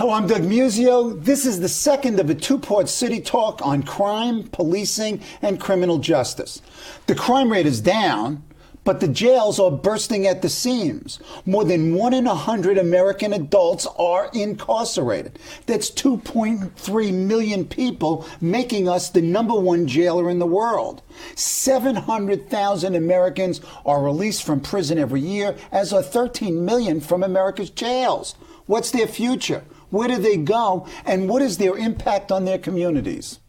Hello, I'm Doug Muzzio. This is the second of a two-part City Talk on crime, policing, and criminal justice. The crime rate is down, but the jails are bursting at the seams. More than 1 in 100 American adults are incarcerated. That's 2.3 million people, making us the #1 jailer in the world. 700,000 Americans are released from prison every year, as are 13 million from America's jails. What's their future? Where do they go? And what is their impact on their communities?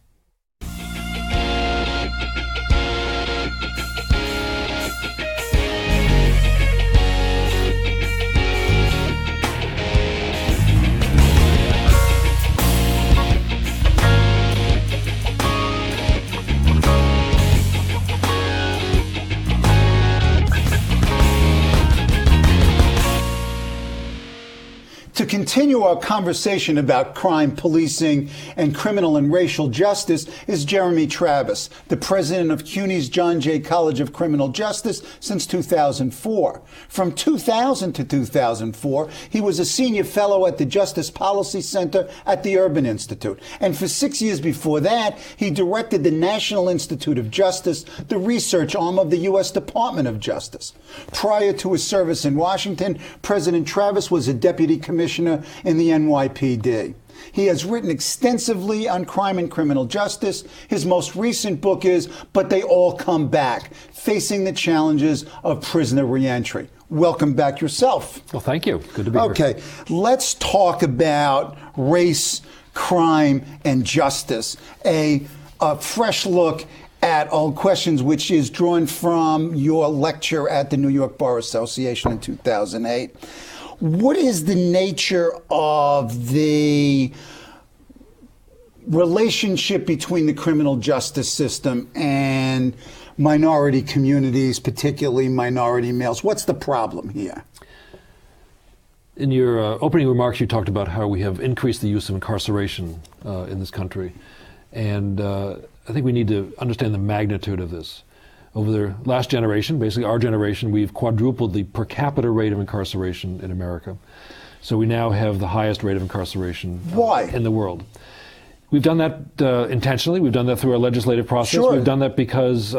To continue our conversation about crime, policing, and criminal and racial justice is Jeremy Travis, the president of CUNY's John Jay College of Criminal Justice since 2004. From 2000 to 2004, he was a senior fellow at the Justice Policy Center at the Urban Institute. And for 6 years before that, he directed the National Institute of Justice, the research arm of the U.S. Department of Justice. Prior to his service in Washington, President Travis was a deputy commissioner in the NYPD. He has written extensively on crime and criminal justice. His most recent book is But They All Come Back, Facing the Challenges of Prisoner Reentry. Welcome back yourself. Well, thank you. Good to be here. Okay, let's talk about race, crime, and justice. A fresh look at old questions, which is drawn from your lecture at the New York Bar Association in 2008. What is the nature of the relationship between the criminal justice system and minority communities, particularly minority males? What's the problem here? In your opening remarks, you talked about how we have increased the use of incarceration in this country. And I think we need to understand the magnitude of this. Over the last generation, basically our generation, we've quadrupled the per capita rate of incarceration in America. So we now have the highest rate of incarceration in the world. We've done that intentionally. We've done that through our legislative process. Sure. We've done that because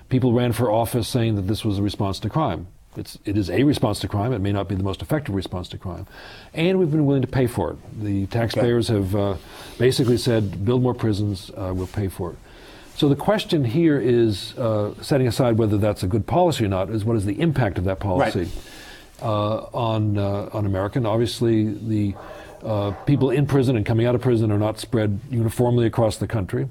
people ran for office saying that this was a response to crime. It is a response to crime. It may not be the most effective response to crime. And we've been willing to pay for it. The taxpayers have basically said, build more prisons, we'll pay for it. So the question here is, setting aside whether that's a good policy or not, is what is the impact of that policy on America? And obviously, the people in prison and coming out of prison are not spread uniformly across the country.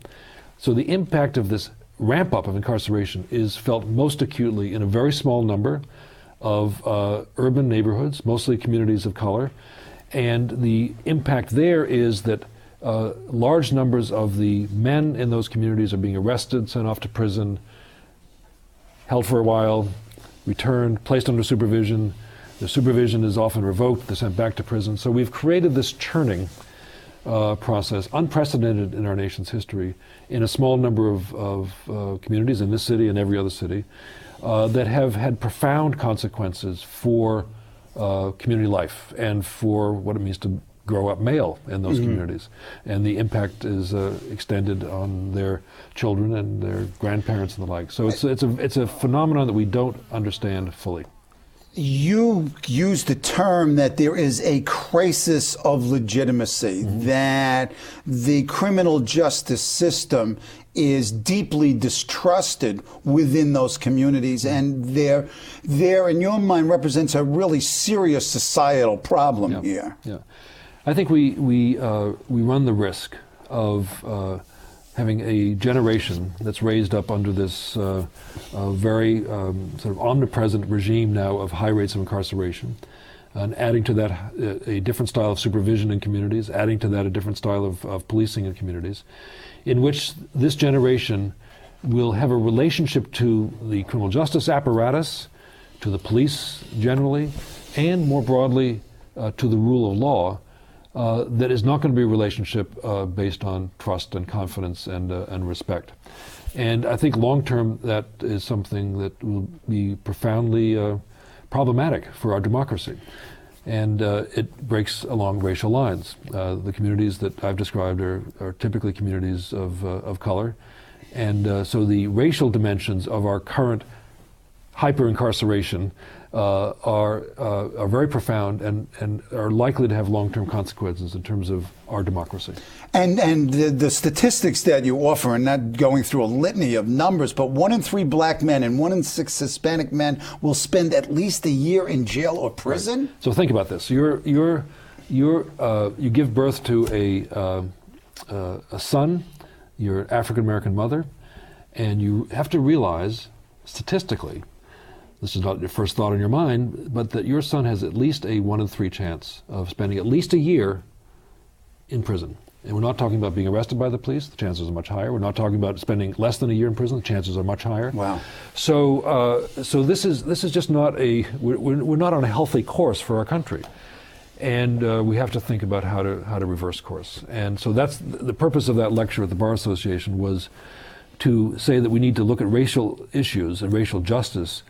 So the impact of this ramp up of incarceration is felt most acutely in a very small number of urban neighborhoods, mostly communities of color. And the impact there is that large numbers of the men in those communities are being arrested, sent off to prison, held for a while, returned, placed under supervision. The supervision is often revoked, they're sent back to prison. So we've created this churning process, unprecedented in our nation's history, in a small number of communities in this city and every other city, that have had profound consequences for community life and for what it means to grow up male in those communities. And the impact is extended on their children and their grandparents and the like. So it's a phenomenon that we don't understand fully. You used the term that there is a crisis of legitimacy, that the criminal justice system is deeply distrusted within those communities, and there, in your mind, represents a really serious societal problem here. Yeah. I think we run the risk of having a generation that's raised up under this very sort of omnipresent regime now of high rates of incarceration, and adding to that a different style of supervision in communities, adding to that a different style of policing in communities, in which this generation will have a relationship to the criminal justice apparatus, to the police generally, and more broadly to the rule of law, that is not going to be a relationship based on trust and confidence and respect. And I think long-term that is something that will be profoundly problematic for our democracy. And it breaks along racial lines. The communities that I've described are typically communities of color. And so the racial dimensions of our current hyper-incarceration are very profound and are likely to have long-term consequences in terms of our democracy. And the statistics that you offer, and not going through a litany of numbers, but 1 in 3 black men and 1 in 6 Hispanic men will spend at least a year in jail or prison? Right. So think about this. You give birth to a son, you're an African-American mother, and you have to realize, statistically, this is not your first thought in your mind, but that your son has at least a 1 in 3 chance of spending at least a year in prison. And we're not talking about being arrested by the police. The chances are much higher. We're not talking about spending less than a year in prison. The chances are much higher. Wow. So this is just not we're not on a healthy course for our country. And we have to think about how to reverse course. And so that's the purpose of that lecture at the Bar Association, was to say that we need to look at racial issues and racial justice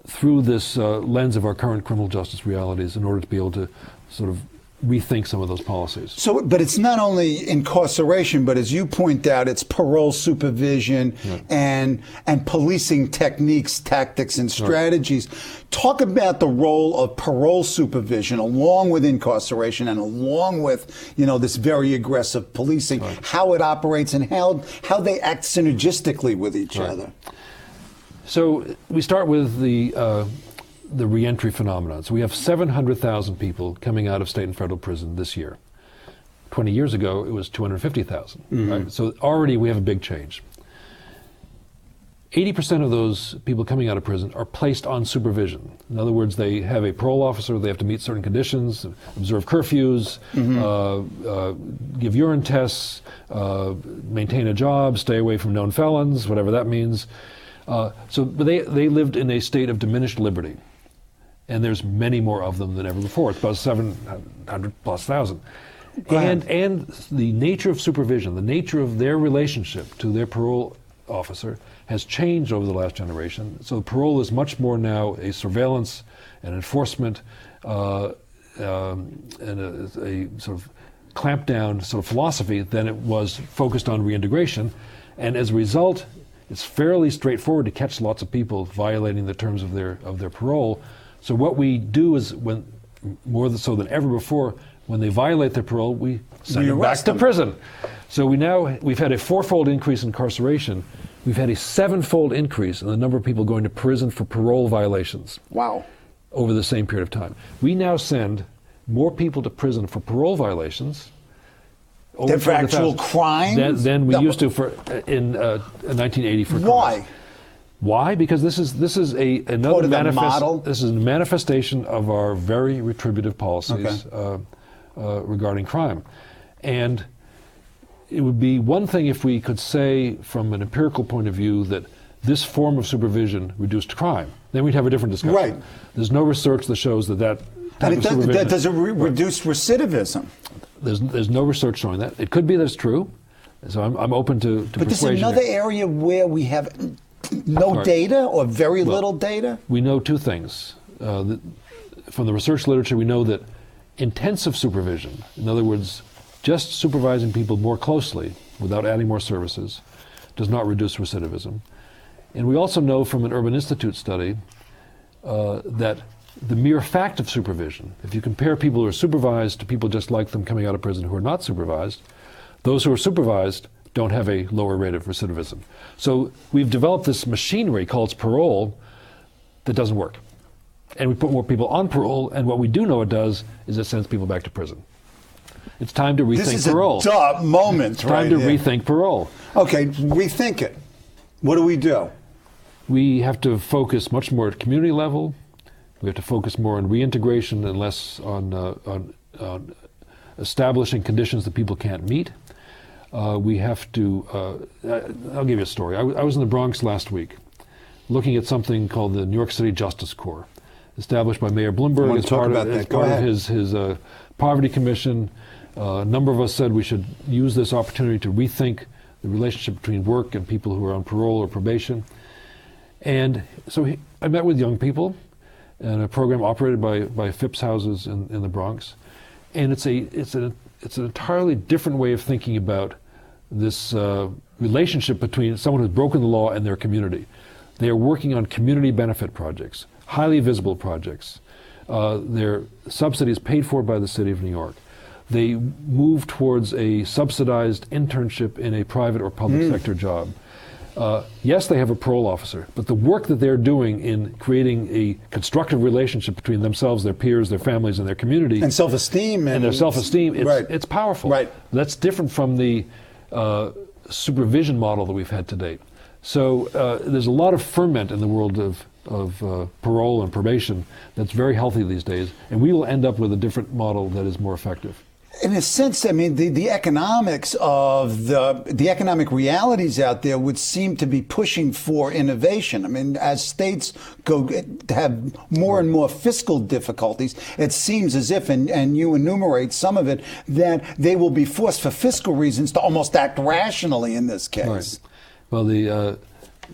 through this lens of our current criminal justice realities in order to be able to sort of rethink some of those policies. So, but it's not only incarceration, but as you point out, it's parole supervision and policing techniques, tactics, and strategies. Right. Talk about the role of parole supervision along with incarceration and along with, this very aggressive policing, how it operates and how they act synergistically with each other. So we start with the reentry phenomenon. So we have 700,000 people coming out of state and federal prison this year. 20 years ago, it was 250,000. Right? So already we have a big change. 80% of those people coming out of prison are placed on supervision. In other words, they have a parole officer, they have to meet certain conditions, observe curfews, give urine tests, maintain a job, stay away from known felons, whatever that means. But they lived in a state of diminished liberty. And there's many more of them than ever before. It's about 700,000+. And the nature of supervision, the nature of their relationship to their parole officer has changed over the last generation. So parole is much more now a surveillance and enforcement and a sort of clampdown sort of philosophy than it was focused on reintegration. And as a result, it's fairly straightforward to catch lots of people violating the terms of their parole. So what we do is, when more so than ever before, when they violate their parole, we send them back to prison. So we've had a 4-fold increase in incarceration. We've had a 7-fold increase in the number of people going to prison for parole violations. Wow. Over the same period of time. We now send more people to prison for parole violations than for actual crimes? Than we used to in 1980 for crimes. Why? Why? Because this is another model. This is a manifestation of our very retributive policies regarding crime. And it would be one thing if we could say from an empirical point of view that this form of supervision reduced crime. Then we'd have a different discussion. Right. There's no research that shows that type of supervision. Does it reduce recidivism? There's no research showing that. It could be that it's true. So I'm open to But there's another area where we have no data or very little data? We know two things. From the research literature, we know that intensive supervision, in other words, just supervising people more closely without adding more services, does not reduce recidivism. And we also know from an Urban Institute study that the mere fact of supervision, if you compare people who are supervised to people just like them coming out of prison who are not supervised, those who are supervised don't have a lower rate of recidivism. So we've developed this machinery called parole that doesn't work. And we put more people on parole, and what we do know it does is it sends people back to prison. It's time to rethink parole. This is a duh moment. It's time to rethink parole. Okay, rethink it. What do we do? We have to focus much more at community level. We have to focus more on reintegration and less on establishing conditions that people can't meet. We have to, I'll give you a story. I was in the Bronx last week looking at something called the New York City Justice Corps, established by Mayor Bloomberg as part of his Poverty Commission. A number of us said we should use this opportunity to rethink the relationship between work and people who are on parole or probation. And so I met with young people, and a program operated by Phipps houses in the Bronx. And it's an entirely different way of thinking about this relationship between someone who's broken the law and their community. They are working on community benefit projects, highly visible projects. Their subsidies paid for by the city of New York. They move towards a subsidized internship in a private or public sector job. Yes, they have a parole officer, but the work that they're doing in creating a constructive relationship between themselves, their peers, their families, and their community, and self-esteem, and their self-esteem, it's powerful. Right. That's different from the supervision model that we've had to date. So there's a lot of ferment in the world of parole and probation that's very healthy these days, and we will end up with a different model that is more effective. In a sense, I mean, the economics of the economic realities out there would seem to be pushing for innovation. I mean, as states have more and more fiscal difficulties, it seems as if, and you enumerate some of it, that they will be forced for fiscal reasons to almost act rationally in this case. Right. Well, the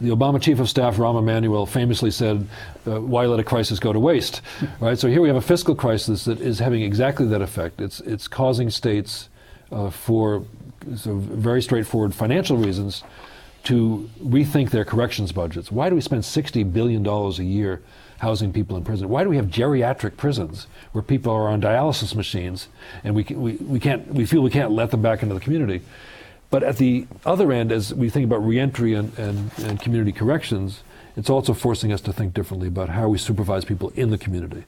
Obama chief of staff, Rahm Emanuel, famously said, why let a crisis go to waste? Right? So here we have a fiscal crisis that is having exactly that effect. It's causing states, for very straightforward financial reasons, to rethink their corrections budgets. Why do we spend $60 billion a year housing people in prison? Why do we have geriatric prisons where people are on dialysis machines and we feel we can't let them back into the community? But at the other end, as we think about reentry and community corrections, it's also forcing us to think differently about how we supervise people in the community.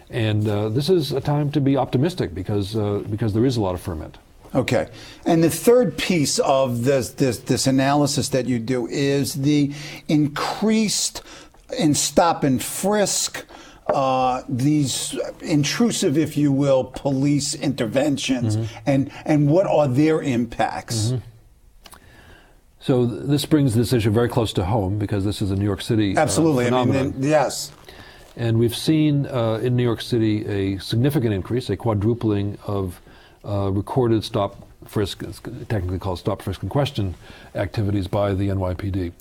And this is a time to be optimistic because there is a lot of ferment. Okay. And the third piece of this analysis that you do is the increased in stop and frisk, these intrusive, if you will, police interventions, and what are their impacts? So this brings this issue very close to home because this is a New York City phenomenon. I mean, yes. And we've seen in New York City a significant increase, a quadrupling of recorded stop, frisk, it's technically called stop, frisk, and question activities by the NYPD.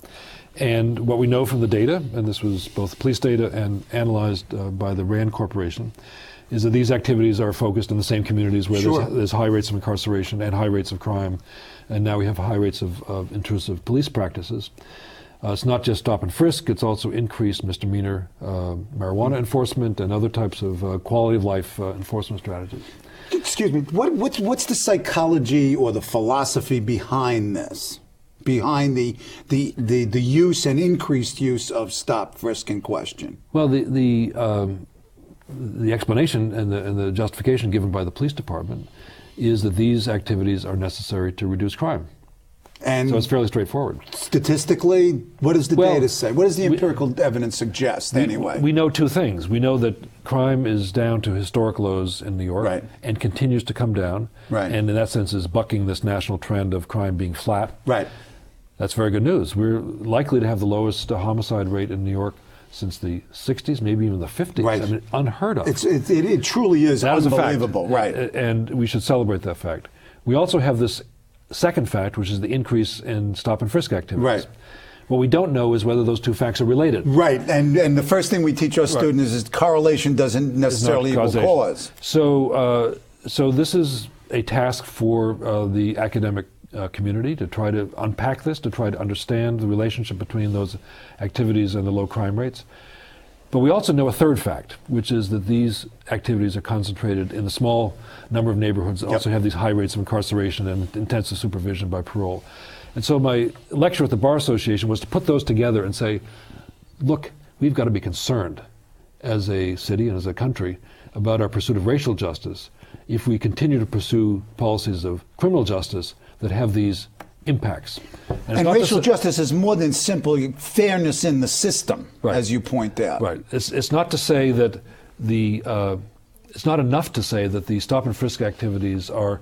And what we know from the data, and this was both police data and analyzed by the RAND Corporation, is that these activities are focused in the same communities where there's high rates of incarceration and high rates of crime. And now we have high rates of intrusive police practices. It's not just stop and frisk, it's also increased misdemeanor marijuana enforcement and other types of quality of life enforcement strategies. Excuse me, what's the psychology or the philosophy behind this? Behind the use and increased use of stop, frisk, and question? Well, the explanation and the justification given by the police department is that these activities are necessary to reduce crime. And so it's fairly straightforward. Statistically, what does the data say? What does the empirical evidence suggest anyway? We know two things. We know that crime is down to historic lows in New York and continues to come down. And in that sense is bucking this national trend of crime being flat. That's very good news. We're likely to have the lowest homicide rate in New York since the 60s, maybe even the 50s. I mean, unheard of. It truly is unbelievable. And we should celebrate that fact. We also have this second fact, which is the increase in stop and frisk activities. What we don't know is whether those two facts are related. And the first thing we teach our students is correlation doesn't necessarily equal cause. So this is a task for the academic community to try to unpack this, to try to understand the relationship between those activities and the low crime rates. But we also know a third fact, which is that these activities are concentrated in a small number of neighborhoods that also have these high rates of incarceration and intensive supervision by parole. And so my lecture at the Bar Association was to put those together and say, look, we've got to be concerned as a city and as a country about our pursuit of racial justice if we continue to pursue policies of criminal justice that have these impacts. And racial justice is more than simply fairness in the system, as you point out. It's not to say that it's not enough to say that the stop and frisk activities are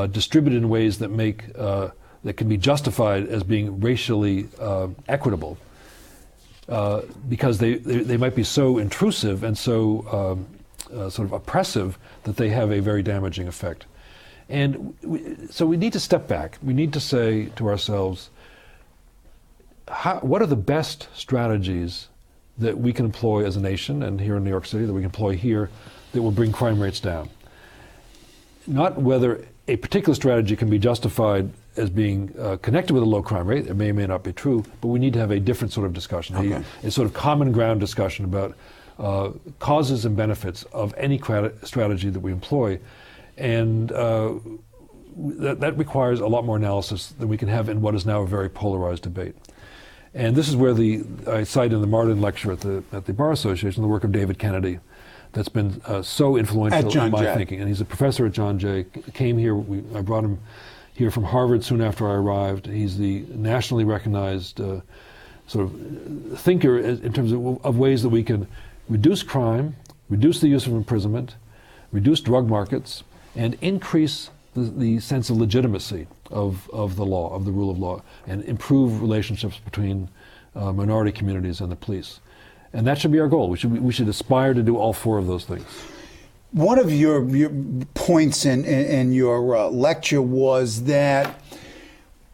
distributed in ways that make that can be justified as being racially equitable, because they might be so intrusive and so sort of oppressive that they have a very damaging effect. And so we need to step back. We need to say to ourselves, what are the best strategies that we can employ as a nation, and here in New York City, that we can employ here, that will bring crime rates down. Not whether a particular strategy can be justified as being connected with a low crime rate. It may or may not be true, but we need to have a different sort of discussion, a sort of common ground discussion about causes and benefits of any strategy that we employ. And that requires a lot more analysis than we can have in what is now a very polarized debate. And this is where I cite in the Martin Lecture at the Bar Association the work of David Kennedy that's been so influential in my thinking. And he's a professor at John Jay, came here, I brought him here from Harvard soon after I arrived. He's the nationally recognized sort of thinker in terms of ways that we can reduce crime, reduce the use of imprisonment, reduce drug markets, and increase the sense of legitimacy of the law, of the rule of law, and improve relationships between minority communities and the police. And that should be our goal. We should aspire to do all four of those things. One of your points in your lecture was that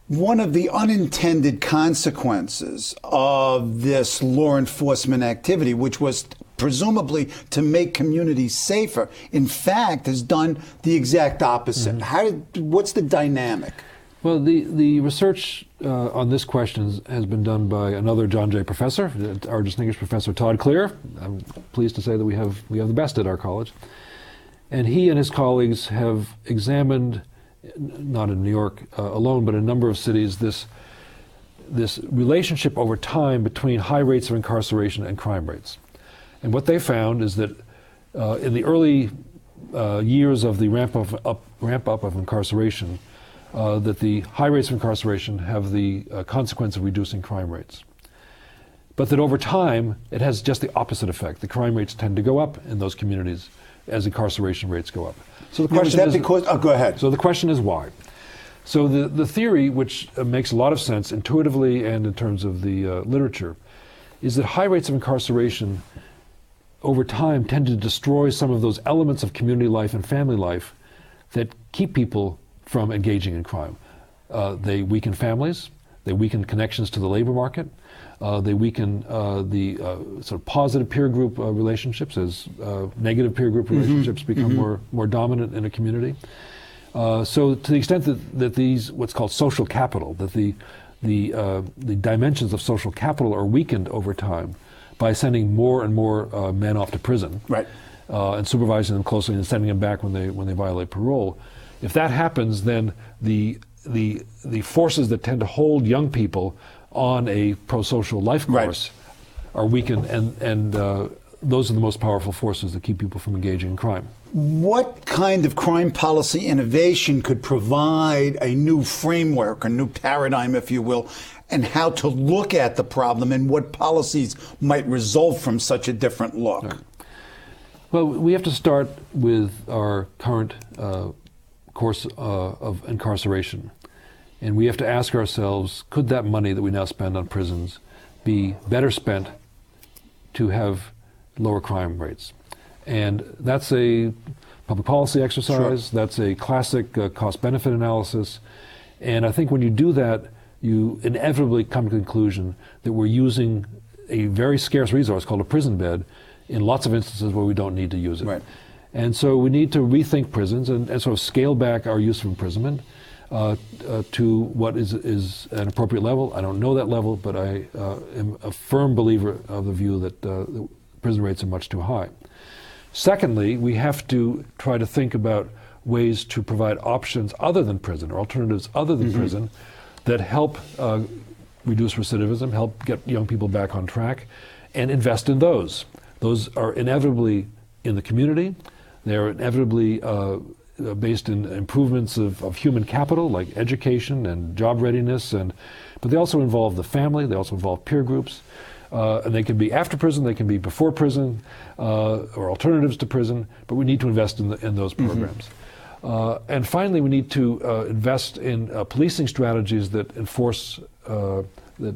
one of the unintended consequences of this law enforcement activity, which was presumably to make communities safer, in fact, has done the exact opposite. What's the dynamic? Well, the research on this question has been done by another John Jay professor, our distinguished Professor Todd Clear. I'm pleased to say that we have the best at our college. And he and his colleagues have examined, not in New York alone, but in a number of cities, this relationship over time between high rates of incarceration and crime rates. And what they found is that in the early years of the ramp up of incarceration, that the high rates of incarceration have the consequence of reducing crime rates. But that over time, it has just the opposite effect. The crime rates tend to go up in those communities as incarceration rates go up. So the question is, go ahead. So the question is why? So the theory, which makes a lot of sense intuitively and in terms of the literature, is that high rates of incarceration over time tend to destroy some of those elements of community life and family life that keep people from engaging in crime. They weaken families, they weaken connections to the labor market, they weaken the sort of positive peer group relationships as negative peer group relationships become more dominant in a community. So to the extent that these, what's called social capital, that the dimensions of social capital are weakened over time by sending more and more men off to prison, right, and supervising them closely and sending them back when they violate parole. If that happens, then the forces that tend to hold young people on a pro-social life course are weakened, and those are the most powerful forces that keep people from engaging in crime. What kind of crime policy innovation could provide a new framework, a new paradigm, if you will, and how to look at the problem and what policies might result from such a different look? Right. Well, we have to start with our current course of incarceration. And we have to ask ourselves, could that money that we now spend on prisons be better spent to have lower crime rates? And that's a public policy exercise. Sure. That's a classic cost-benefit analysis. And I think when you do that, you inevitably come to the conclusion that we're using a very scarce resource called a prison bed in lots of instances where we don't need to use it. Right. And so we need to rethink prisons and sort of scale back our use of imprisonment to what is an appropriate level. I don't know that level, but I am a firm believer of the view that the prison rates are much too high. Secondly, we have to try to think about ways to provide options other than prison, or alternatives other than prison, that help reduce recidivism, help get young people back on track, and invest in those. Those are inevitably in the community. They're inevitably based in improvements of human capital, like education and job readiness, but they also involve the family, they also involve peer groups, and they can be after prison, they can be before prison, or alternatives to prison, but we need to invest in those programs. And finally, we need to invest in policing strategies that enforce, that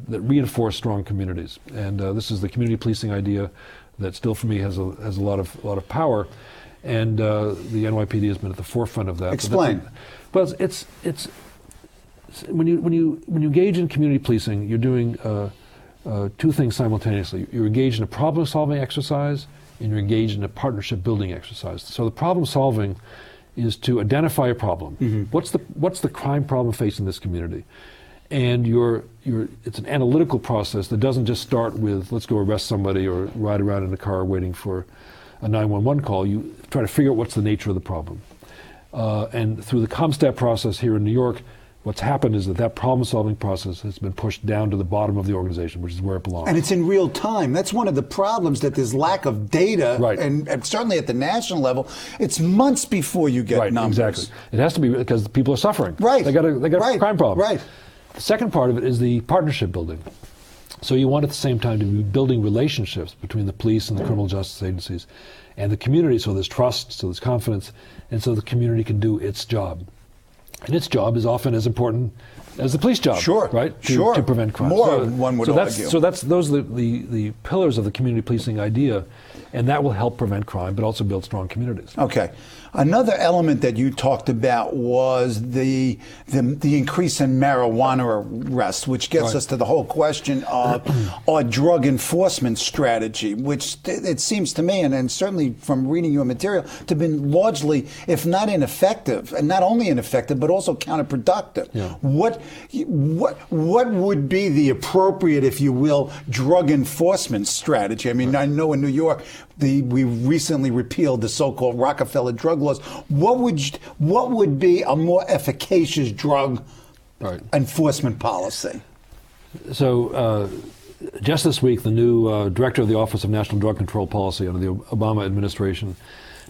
reinforce strong communities. And this is the community policing idea that still, for me, has a lot of power. And the NYPD has been at the forefront of that. Explain. Well, it's when you engage in community policing, you're doing two things simultaneously. You're engaged in a problem-solving exercise, and you're engaged in a partnership-building exercise. So the problem-solving is to identify a problem. What's the crime problem facing this community? And it's an analytical process that doesn't just start with let's go arrest somebody or ride around in a car waiting for a 911 call. You try to figure out what's the nature of the problem. And through the ComStat process here in New York, what's happened is that problem-solving process has been pushed down to the bottom of the organization, which is where it belongs. And it's in real time. That's one of the problems, that there's lack of data, right. and certainly at the national level, it's months before you get numbers. Exactly. It has to be because people are suffering. Right. They got a crime problem. Right. The second part of it is the partnership building. So you want at the same time to be building relationships between the police and the criminal justice agencies and the community, so there's trust, so there's confidence, and so the community can do its job. And its job is often as important as the police job, sure, right? To prevent crime. More, one would argue. Those are the pillars of the community policing idea, and that will help prevent crime, but also build strong communities. Okay. Another element that you talked about was the increase in marijuana arrests, which gets right. us to the whole question of our drug enforcement strategy, which it seems to me, and certainly from reading your material, to have been largely, if not ineffective, and not only ineffective, but also counterproductive. Yeah. What would be the appropriate, if you will, drug enforcement strategy? I mean, right. I know in New York, we recently repealed the so-called Rockefeller drug laws. What would be a more efficacious drug right. enforcement policy? So just this week, the new director of the Office of National Drug Control Policy under the Obama administration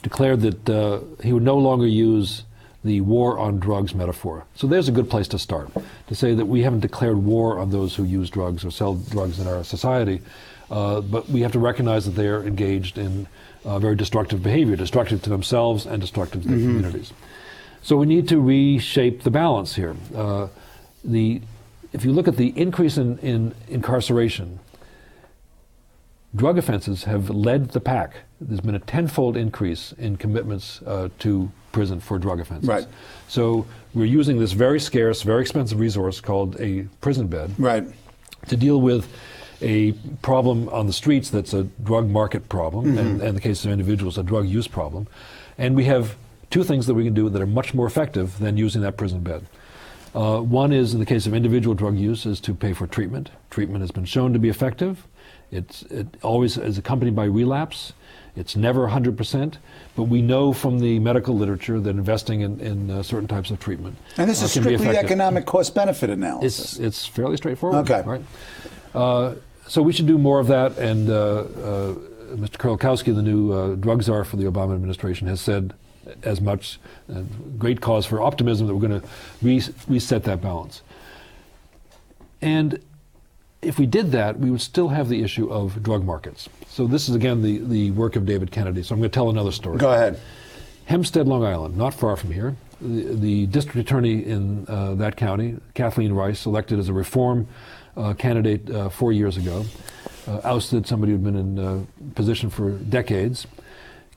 declared that he would no longer use the war on drugs metaphor. So there's a good place to start, to say that we haven't declared war on those who use drugs or sell drugs in our society, but we have to recognize that they are engaged in very destructive behavior, destructive to themselves and destructive to their communities. So we need to reshape the balance here. If you look at the increase in incarceration, drug offenses have led the pack. There's been a tenfold increase in commitments to prison for drug offenses. Right. So we're using this very scarce, very expensive resource called a prison bed right. to deal with a problem on the streets that's a drug market problem, and in the case of individuals, a drug use problem. And we have two things that we can do that are much more effective than using that prison bed. One is, in the case of individual drug use, is to pay for treatment. Treatment has been shown to be effective. It always is accompanied by relapse. It's never 100%, but we know from the medical literature that investing in certain types of treatment and this is strictly economic cost-benefit analysis. It's fairly straightforward. Okay. Right? So we should do more of that, and Mr. Kurlikowski, the new drug czar for the Obama administration, has said as much. Great cause for optimism that we're going to reset that balance. And if we did that, we would still have the issue of drug markets. So this is, again, the work of David Kennedy. So I'm going to tell another story. Go ahead. Hempstead, Long Island, not far from here. The district attorney in that county, Kathleen Rice, elected as a reform candidate 4 years ago, ousted somebody who'd been in position for decades,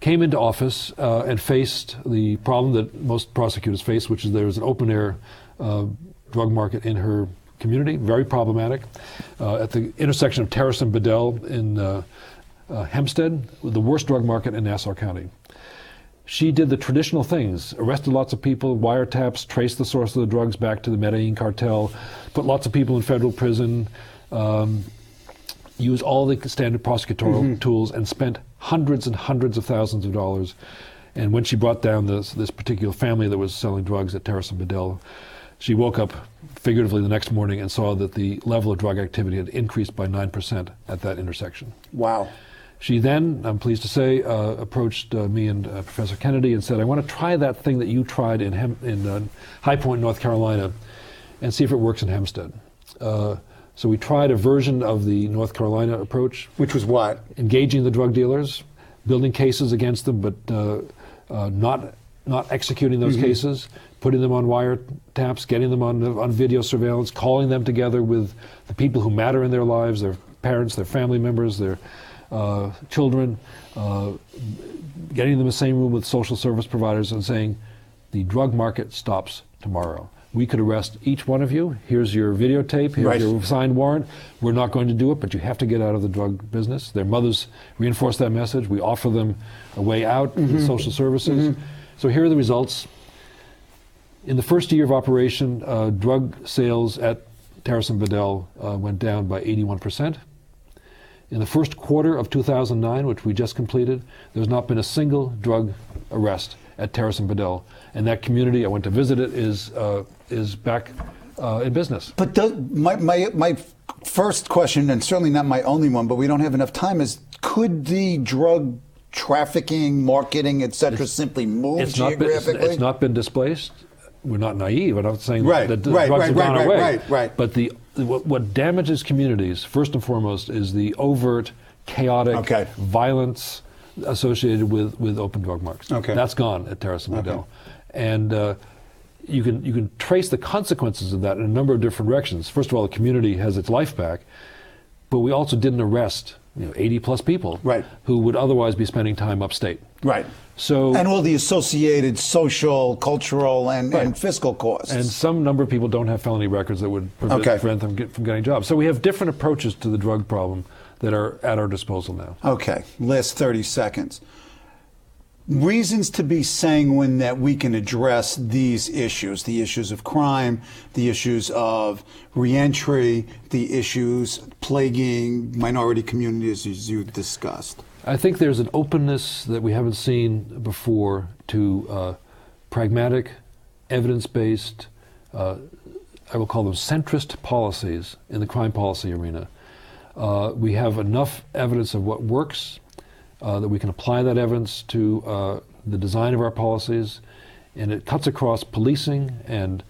came into office and faced the problem that most prosecutors face, which is there was an open-air drug market in her community, very problematic, at the intersection of Terrace and Bedell in Hempstead, the worst drug market in Nassau County. She did the traditional things, arrested lots of people, wiretaps, traced the source of the drugs back to the Medellin cartel, put lots of people in federal prison, used all the standard prosecutorial tools, and spent hundreds and hundreds of thousands of dollars. And when she brought down this particular family that was selling drugs at Terrace and Bedell, she woke up figuratively the next morning and saw that the level of drug activity had increased by 9% at that intersection. Wow. She then, I'm pleased to say, approached me and Professor Kennedy and said, I want to try that thing that you tried in High Point, North Carolina, and see if it works in Hempstead. So we tried a version of the North Carolina approach. Which was what? Engaging the drug dealers, building cases against them, but not executing those cases, putting them on wiretaps, getting them on video surveillance, calling them together with the people who matter in their lives, their parents, their family members, their children, getting them in the same room with social service providers and saying, the drug market stops tomorrow. we could arrest each one of you. Here's your videotape, here's your signed warrant. We're not going to do it, but you have to get out of the drug business. Their mothers reinforce that message. We offer them a way out in social services. So here are the results. In the first year of operation, drug sales at Terrace and Bedell went down by 81%. In the first quarter of 2009, which we just completed, there's not been a single drug arrest at Terrace and Bedell. And that community, I went to visit it, is back in business. But my first question, and certainly not my only one, but we don't have enough time, is could the drug trafficking, marketing, et cetera, simply move geographically? It's not been displaced. We're not naive. I'm not saying that drugs have gone away. But what damages communities, first and foremost, is the overt, chaotic violence associated with open drug markets. That's gone at Terrace and Bedell. And you can trace the consequences of that in a number of different directions. First of all, the community has its life back, but we also didn't arrest 80 plus people who would otherwise be spending time upstate. So, and all the associated social, cultural, and fiscal costs. And some number of people don't have felony records that would prevent them from getting jobs. So we have different approaches to the drug problem that are at our disposal now. Okay, last 30 seconds. Reasons to be sanguine that we can address these issues, the issues of crime, the issues of reentry, the issues plaguing minority communities as you discussed. I think there's an openness that we haven't seen before to pragmatic, evidence-based, I will call them centrist policies in the crime policy arena. We have enough evidence of what works that we can apply that evidence to the design of our policies, and it cuts across policing and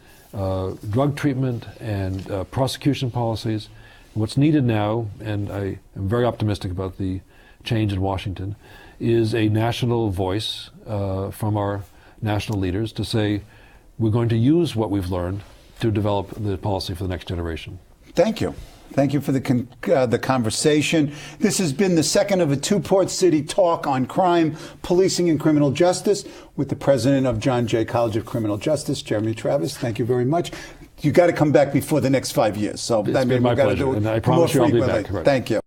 drug treatment and prosecution policies. What's needed now, and I am very optimistic about the change in Washington, is a national voice from our national leaders to say we're going to use what we've learned to develop the policy for the next generation. Thank you. Thank you for the conversation. This has been the second of a two-part city talk on crime, policing, and criminal justice with the president of John Jay College of Criminal Justice, Jeremy Travis. Thank you very much. You got to come back before the next 5 years. So it's been my pleasure, and I promise you I'll be back. Thank you.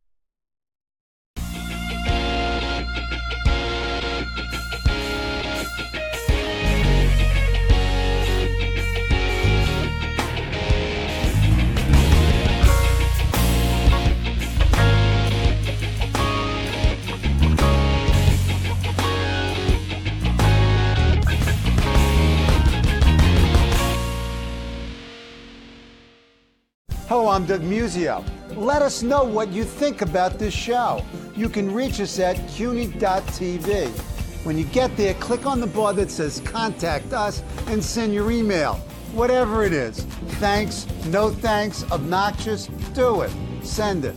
Hello, I'm Doug Muzzio. Let us know what you think about this show. You can reach us at CUNY.TV. When you get there, click on the bar that says Contact Us and send your email. Whatever it is. Thanks, no thanks, obnoxious, do it. Send it.